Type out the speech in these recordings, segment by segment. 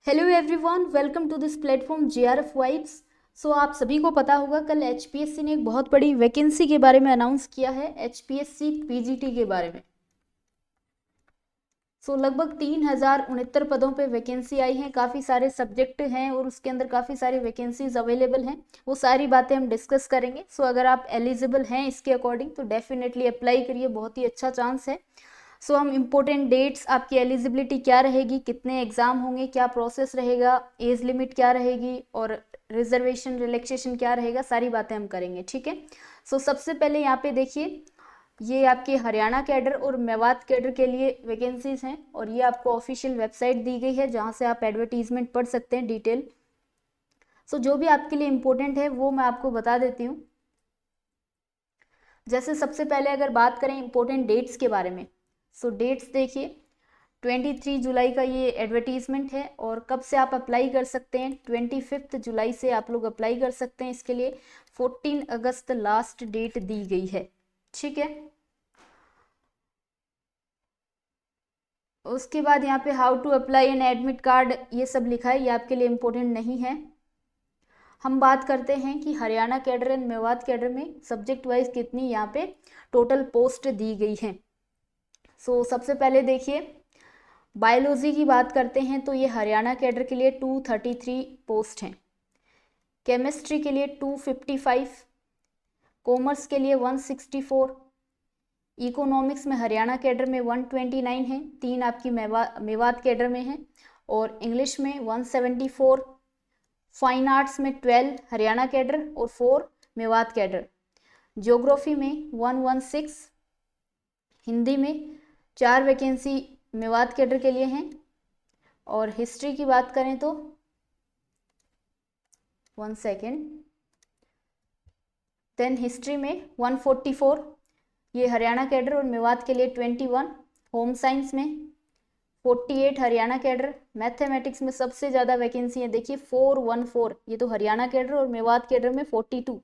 Hello everyone, welcome to this platform JRF vibes. So आप सभी को पता होगा कल एचपीएससी ने एक बहुत बड़ी वैकेंसी के बारे में अनाउंस किया है, एचपीएससी पीजीटी के बारे में। लगभग 3069 पदों पे वैकेंसी आई है। काफ़ी सारे सब्जेक्ट हैं और उसके अंदर काफ़ी सारे वैकेंसीज अवेलेबल हैं। वो सारी बातें हम डिस्कस करेंगे। अगर आप एलिजिबल हैं इसके अकॉर्डिंग तो डेफिनेटली अप्लाई करिए, बहुत ही अच्छा चांस है। हम इम्पोर्टेंट डेट्स, आपकी एलिजिबिलिटी क्या रहेगी, कितने एग्जाम होंगे, क्या प्रोसेस रहेगा, एज लिमिट क्या रहेगी और रिजर्वेशन रिलैक्सेशन क्या रहेगा, सारी बातें हम करेंगे। ठीक है। सबसे पहले यहाँ पे देखिए, ये आपके हरियाणा कैडर और मेवात कैडर के लिए वैकेंसीज हैं और ये आपको ऑफिशियल वेबसाइट दी गई है जहाँ से आप एडवर्टीजमेंट पढ़ सकते हैं डिटेल। जो भी आपके लिए इम्पोर्टेंट है वो मैं आपको बता देती हूँ। जैसे सबसे पहले अगर बात करें इम्पोर्टेंट डेट्स के बारे में, डेट्स देखिए 23 जुलाई का ये एडवर्टीजमेंट है और कब से आप अप्लाई कर सकते हैं, 25 जुलाई से आप लोग अप्लाई कर सकते हैं इसके लिए। 14 अगस्त लास्ट डेट दी गई है। ठीक है। उसके बाद यहाँ पे how to apply an admit card ये सब लिखा है, ये आपके लिए इम्पोर्टेंट नहीं है। हम बात करते हैं कि Haryana cadre and Mewat cadre में सब्जेक्ट वाइज कितनी यहाँ पे टोटल पोस्ट दी गई हैं। सबसे पहले देखिए, बायोलॉजी की बात करते हैं तो ये हरियाणा कैडर के लिए 233 पोस्ट हैं, केमिस्ट्री के लिए 255, कॉमर्स के लिए 164, इकोनॉमिक्स में हरियाणा कैडर में 129 है, 3 आपकी मेवात कैडर में है, और इंग्लिश में 174, फाइन आर्ट्स में 12 हरियाणा कैडर और 4 मेवात कैडर, ज्योग्राफी में 116, हिंदी में 4 वैकेंसी मेवात कैडर के लिए हैं, और हिस्ट्री की बात करें तो 1 सेकेंड, देन हिस्ट्री में 144, ये हरियाणा कैडर और मेवात के लिए 21, होम साइंस में 48 हरियाणा कैडर, मैथमेटिक्स में सबसे ज़्यादा वैकेंसी है देखिए 414, ये तो हरियाणा कैडर और मेवात कैडर में 42,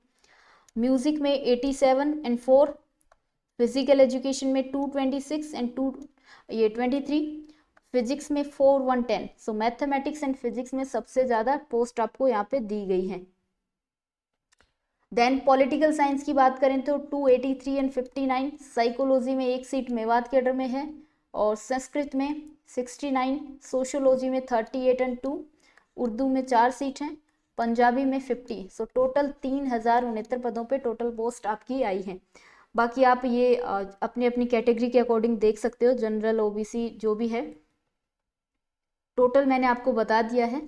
म्यूजिक में 87 एंड 4, फिजिकल एजुकेशन में 226 एंड 2 ये 23, फिजिक्स में 4110। मैथमेटिक्स एंड फिजिक्स में सबसे ज़्यादा पोस्ट आपको यहाँ पे दी गई हैं। देन पॉलिटिकल साइंस की बात करें तो 283 एंड 59, साइकोलॉजी में 1 सीट मेवात कैडर में है, और संस्कृत में 69, सोशियोलॉजी में 38 एंड 2, उर्दू में 4 सीट हैं, पंजाबी में 50। टोटल 3069 पदों पे टोटल पोस्ट आपकी आई हैं। बाकी आप ये अपनी अपनी कैटेगरी के अकॉर्डिंग देख सकते हो, जनरल ओबीसी जो भी है, टोटल मैंने आपको बता दिया है।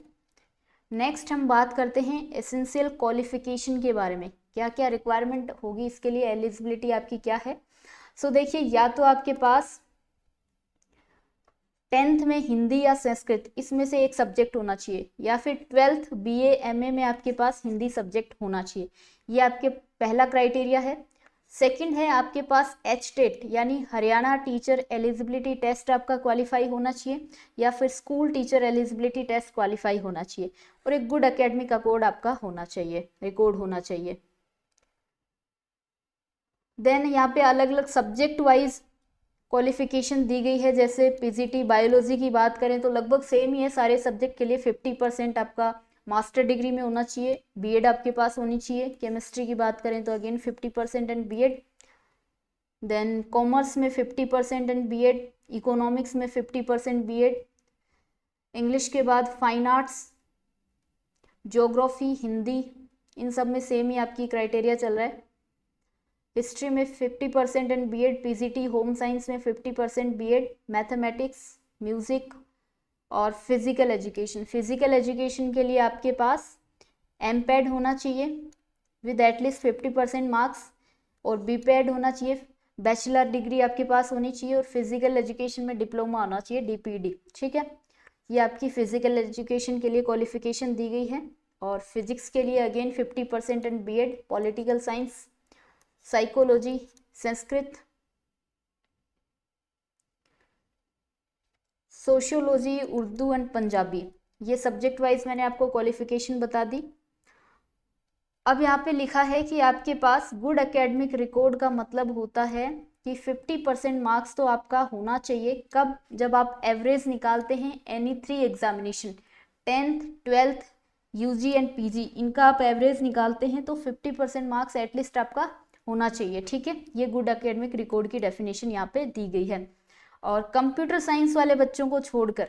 नेक्स्ट हम बात करते हैं एसेंशियल क्वालिफिकेशन के बारे में, क्या क्या रिक्वायरमेंट होगी इसके लिए, एलिजिबिलिटी आपकी क्या है। देखिए, या तो आपके पास 10th में हिंदी या संस्कृत इसमें से एक सब्जेक्ट होना चाहिए, या फिर 12th बीए एमए में आपके पास हिंदी सब्जेक्ट होना चाहिए, ये आपके पहला क्राइटेरिया है। सेकंड है आपके पास एचटेट यानी हरियाणा टीचर एलिजिबिलिटी टेस्ट आपका क्वालिफाई होना चाहिए, या फिर school teacher eligibility test qualify होना चाहिए, और एक गुड एकेडमिक रिकॉर्ड आपका होना चाहिए, रिकॉर्ड होना चाहिए। देन यहाँ पे अलग अलग सब्जेक्ट वाइज क्वालिफिकेशन दी गई है। जैसे पीजीटी बायोलॉजी की बात करें तो लगभग सेम ही है सारे सब्जेक्ट के लिए, 50% आपका मास्टर डिग्री में होना चाहिए, बीएड आपके पास होनी चाहिए। केमिस्ट्री की बात करें तो again 50% and BEd, then commerce में 50% एंड बीएड, इकोनॉमिक्स में 50% बीएड, इंग्लिश के बाद फाइन आर्ट्स, ज्योग्राफी, हिंदी, इन सब में सेम ही आपकी क्राइटेरिया चल रहा है। हिस्ट्री में 50% and BEd, PGT home science में 50% बीएड, मैथमेटिक्स, म्यूजिक और फिजिकल एजुकेशन। फिजिकल एजुकेशन के लिए आपके पास एमपैड होना चाहिए विद एटलीस्ट 50% मार्क्स, और बीपैड होना चाहिए, बैचलर डिग्री आपके पास होनी चाहिए, और फिजिकल एजुकेशन में डिप्लोमा होना चाहिए, डीपीडी। ठीक है, ये आपकी फिजिकल एजुकेशन के लिए क्वालिफिकेशन दी गई है। और फिजिक्स के लिए again 50% and BEd, political science, psychology, Sanskrit, sociology, Urdu and Punjabi, ये सब्जेक्ट वाइज मैंने आपको क्वालिफिकेशन बता दी। अब यहाँ पे लिखा है कि आपके पास गुड एकेडमिक रिकॉर्ड का मतलब होता है कि 50% मार्क्स तो आपका होना चाहिए। कब? जब आप एवरेज निकालते हैं any 3 examination, 10th 12th UG and PG इनका आप एवरेज निकालते हैं तो 50% मार्क्स एटलीस्ट आपका होना चाहिए, ठीक है। ये गुड एकेडमिक रिकॉर्ड की डेफिनेशन यहाँ पे दी गई है। और कंप्यूटर साइंस वाले बच्चों को छोड़कर,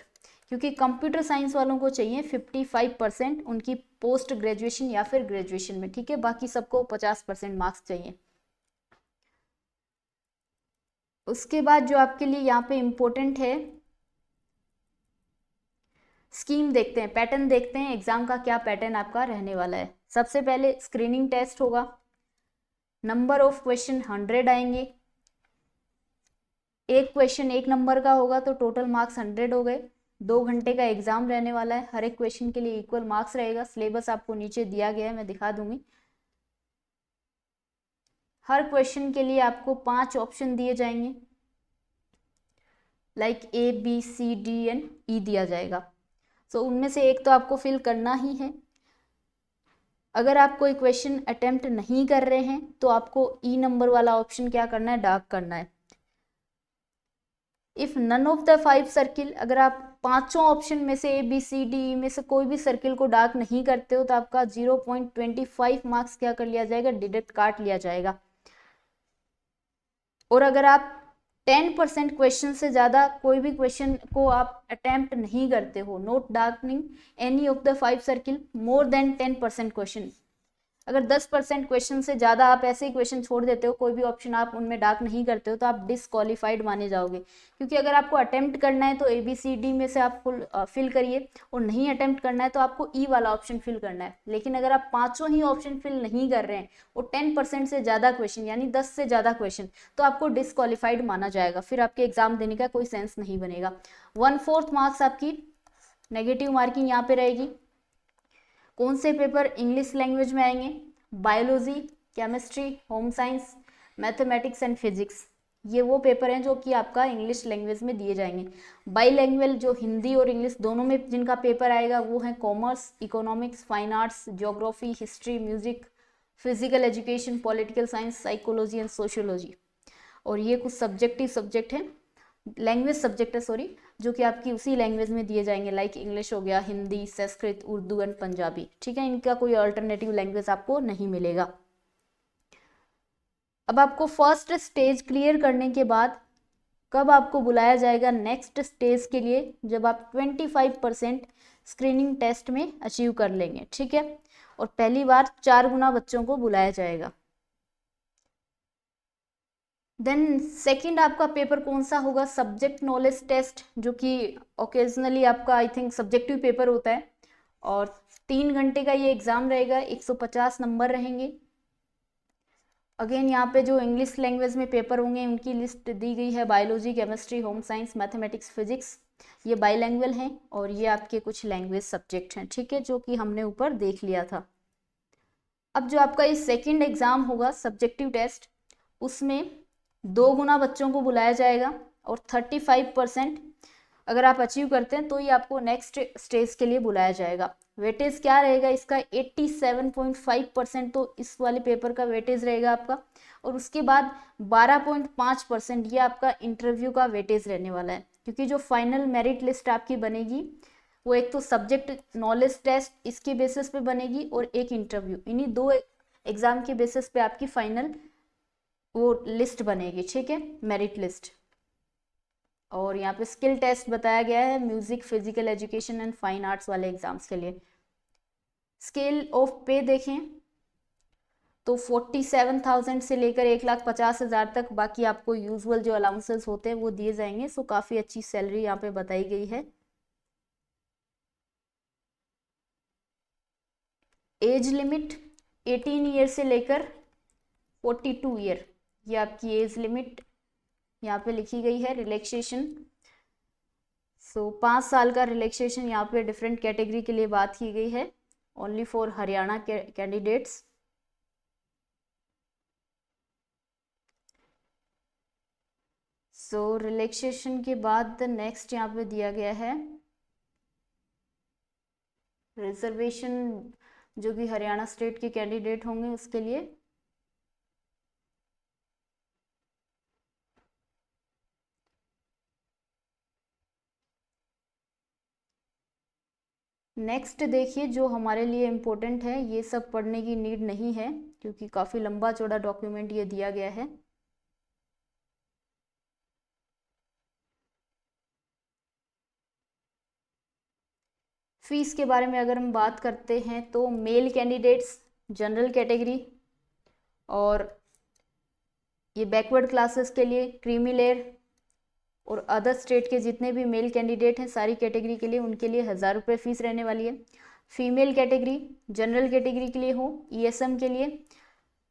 क्योंकि कंप्यूटर साइंस वालों को चाहिए 55% उनकी पोस्ट ग्रेजुएशन या फिर ग्रेजुएशन में, ठीक है। बाकी सबको 50% मार्क्स चाहिए। उसके बाद जो आपके लिए यहाँ पे इम्पोर्टेंट है, स्कीम देखते हैं, पैटर्न देखते हैं एग्जाम का क्या पैटर्न आपका रहने वाला है। सबसे पहले स्क्रीनिंग टेस्ट होगा, नंबर ऑफ क्वेश्चन 100 आएंगे, एक क्वेश्चन 1 नंबर का होगा तो टोटल मार्क्स 100 हो गए। 2 घंटे का एग्जाम रहने वाला है, हर एक क्वेश्चन के लिए इक्वल मार्क्स रहेगा। सिलेबस आपको नीचे दिया गया है, मैं दिखा दूंगी। हर क्वेश्चन के लिए आपको 5 ऑप्शन दिए जाएंगे, like A B C D and E दिया जाएगा। सो उनमें से एक तो आपको फिल करना ही है। अगर आप कोई क्वेश्चन अटेम्प्ट नहीं कर रहे हैं तो आपको ई नंबर वाला ऑप्शन क्या करना है, डार्क करना है। If none of the 5 circle, अगर आप पांचों ऑप्शन में से ए बी सी डी ई में से कोई भी सर्किल को डार्क नहीं करते हो तो आपका 0.25 मार्क्स क्या कर लिया जाएगा, डिडक्ट काट लिया जाएगा। और अगर आप 10% क्वेश्चन से ज़्यादा कोई भी क्वेश्चन को आप अटेम्प्ट नहीं करते हो, note darkening any of the 5 circle more than 10% question, अगर 10% क्वेश्चन से ज़्यादा आप ऐसे ही क्वेश्चन छोड़ देते हो, कोई भी ऑप्शन आप उनमें डार्क नहीं करते हो, तो आप डिसक्वालीफाइड माने जाओगे। क्योंकि अगर आपको अटेम्प्ट करना है तो ए बी सी डी में से आप फुल फिल करिए, और नहीं अटेम्प्ट करना है तो आपको ई वाला ऑप्शन फिल करना है। लेकिन अगर आप पांचों ही ऑप्शन फिल नहीं कर रहे हैं और 10% से ज़्यादा क्वेश्चन यानी 10 से ज़्यादा क्वेश्चन, तो आपको डिसक्वालीफाइड माना जाएगा, फिर आपके एग्जाम देने का कोई सेंस नहीं बनेगा। 1/4 मार्क्स आपकी नेगेटिव मार्किंग यहाँ पे रहेगी। कौन से पेपर इंग्लिश लैंग्वेज में आएंगे, biology, chemistry, home science, mathematics and physics, ये वो पेपर हैं जो कि आपका इंग्लिश लैंग्वेज में दिए जाएंगे। बाईलैंग्वेज जो हिंदी और इंग्लिश दोनों में जिनका पेपर आएगा वो है commerce, economics, fine arts, geography, history, music, physical education, political science, psychology and sociology. और ये कुछ सब्जेक्टिव सब्जेक्ट हैं, लैंग्वेज सब्जेक्ट है सॉरी, जो कि आपकी उसी लैंग्वेज में दिए जाएंगे, लाइक इंग्लिश हो गया, हिंदी, संस्कृत, उर्दू एंड पंजाबी, ठीक है। इनका कोई अल्टरनेटिव लैंग्वेज आपको नहीं मिलेगा। अब आपको फर्स्ट स्टेज क्लियर करने के बाद कब आपको बुलाया जाएगा नेक्स्ट स्टेज के लिए, जब आप 25% स्क्रीनिंग टेस्ट में अचीव कर लेंगे, ठीक है। और पहली बार 4 गुना बच्चों को बुलाया जाएगा। देन सेकंड आपका पेपर कौन सा होगा, सब्जेक्ट नॉलेज टेस्ट, जो कि ओकेजनली आपका आई थिंक सब्जेक्टिव पेपर होता है। और 3 घंटे का ये एग्जाम रहेगा, 150 नंबर रहेंगे। अगेन यहाँ पे जो इंग्लिश लैंग्वेज में पेपर होंगे उनकी लिस्ट दी गई है, biology, chemistry, home science, mathematics, physics, ये बाईलैंग्वेज हैं। और ये आपके कुछ लैंग्वेज सब्जेक्ट हैं, ठीक है, जो कि हमने ऊपर देख लिया था। अब जो आपका ये सेकेंड एग्जाम होगा सब्जेक्टिव टेस्ट, उसमें 2 गुना बच्चों को बुलाया जाएगा और 35% अगर आप अचीव करते हैं तो ये आपको नेक्स्ट स्टेज के लिए बुलाया जाएगा। वेटेज क्या रहेगा इसका, 87.5% तो इस वाले पेपर का वेटेज रहेगा आपका। और उसके बाद 12.5% ये आपका इंटरव्यू का वेटेज रहने वाला है, क्योंकि जो फाइनल मेरिट लिस्ट आपकी बनेगी वो एक तो सब्जेक्ट नॉलेज टेस्ट इसके बेसिस पे बनेगी और एक इंटरव्यू, इन्हीं 2 एग्जाम के बेसिस पे आपकी फाइनल वो लिस्ट बनेगी, ठीक है, मेरिट लिस्ट। और यहाँ पे स्किल टेस्ट बताया गया है music, physical education and fine arts वाले एग्जाम्स के लिए। स्केल ऑफ पे देखें तो 47,000 से लेकर 1,50,000 तक, बाकी आपको यूजुअल जो अलाउंसेस होते हैं वो दिए जाएंगे। सो काफ़ी अच्छी सैलरी यहाँ पे बताई गई है। एज लिमिट 18 ईयर से लेकर 42 ईयर, ये आपकी एज लिमिट यहाँ पे लिखी गई है। रिलैक्सेशन 5 साल का रिलैक्सेशन यहाँ पे डिफरेंट कैटेगरी के लिए बात की गई है, only for Haryana candidates. Relaxation के बाद नेक्स्ट यहाँ पे दिया गया है रिजर्वेशन, जो कि हरियाणा स्टेट के कैंडिडेट होंगे उसके लिए। नेक्स्ट देखिए, जो हमारे लिए इम्पोर्टेंट है, ये सब पढ़ने की नीड नहीं है क्योंकि काफ़ी लंबा चौड़ा डॉक्यूमेंट ये दिया गया है। फीस के बारे में अगर हम बात करते हैं तो मेल कैंडिडेट्स जनरल कैटेगरी और ये बैकवर्ड क्लासेस के लिए क्रीमी लेयर और अदर स्टेट के जितने भी मेल कैंडिडेट हैं सारी कैटेगरी के लिए, उनके लिए 1000 रुपये फ़ीस रहने वाली है। फीमेल कैटेगरी जनरल कैटेगरी के लिए हो, ईएसएम के लिए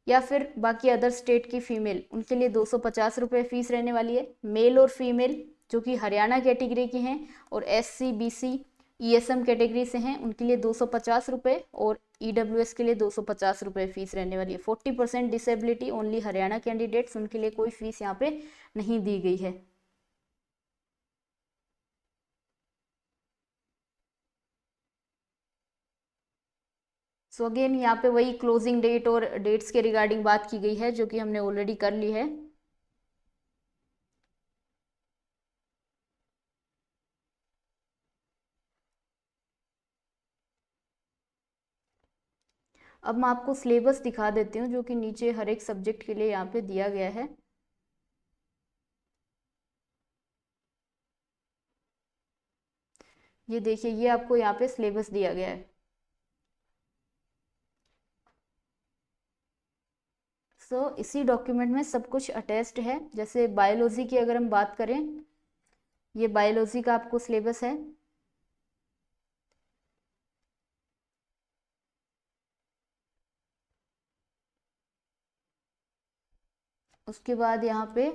या फिर बाकी अदर स्टेट की फीमेल, उनके लिए 250 रुपये फ़ीस रहने वाली है। मेल और फीमेल जो कि हरियाणा कैटेगरी के हैं और SC BC ESM कैटेगरी से हैं, उनके लिए 250 रुपये और EWS के लिए 250 रुपये फ़ीस रहने वाली है। 40% डिसेबिलिटी ओनली हरियाणा कैंडिडेट्स, उनके लिए कोई फ़ीस यहाँ पे नहीं दी गई है। सो अगेन यहाँ पे वही क्लोजिंग डेट और डेट्स के रिगार्डिंग बात की गई है जो कि हमने ऑलरेडी कर ली है। अब मैं आपको सिलेबस दिखा देती हूँ जो कि नीचे हर एक सब्जेक्ट के लिए यहाँ पे दिया गया है। ये देखिए, ये आपको यहाँ पे सिलेबस दिया गया है। सो इसी डॉक्यूमेंट में सब कुछ अटैच्ड है। जैसे बायोलॉजी की अगर हम बात करें, ये बायोलॉजी का आपको सिलेबस है। उसके बाद यहाँ पे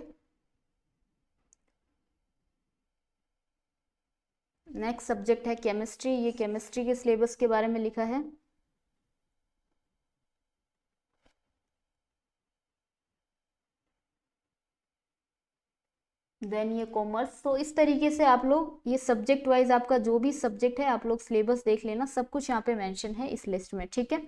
नेक्स्ट सब्जेक्ट है केमिस्ट्री। ये केमिस्ट्री के सिलेबस के बारे में लिखा है। देन ये कॉमर्स। तो इस तरीके से आप लोग ये सब्जेक्ट वाइज आपका जो भी सब्जेक्ट है आप लोग सिलेबस देख लेना, सब कुछ यहाँ पे मेंशन है इस लिस्ट में, ठीक है।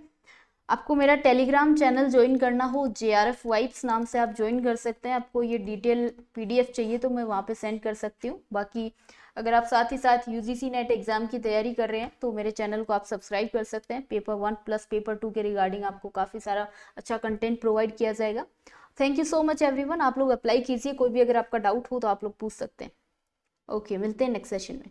आपको मेरा टेलीग्राम चैनल ज्वाइन करना हो, JRF वाइब्स नाम से आप ज्वाइन कर सकते हैं। आपको ये डिटेल PDF चाहिए तो मैं वहाँ पे सेंड कर सकती हूँ। बाकी अगर आप साथ ही साथ UGC नेट एग्जाम की तैयारी कर रहे हैं तो मेरे चैनल को आप सब्सक्राइब कर सकते हैं। पेपर 1 प्लस पेपर 2 के रिगार्डिंग आपको काफ़ी सारा अच्छा कंटेंट प्रोवाइड किया जाएगा। Thank you so much everyone. आप लोग अप्लाई कीजिए, कोई भी अगर आपका डाउट हो तो आप लोग पूछ सकते हैं। ओके, मिलते हैं नेक्स्ट सेशन में।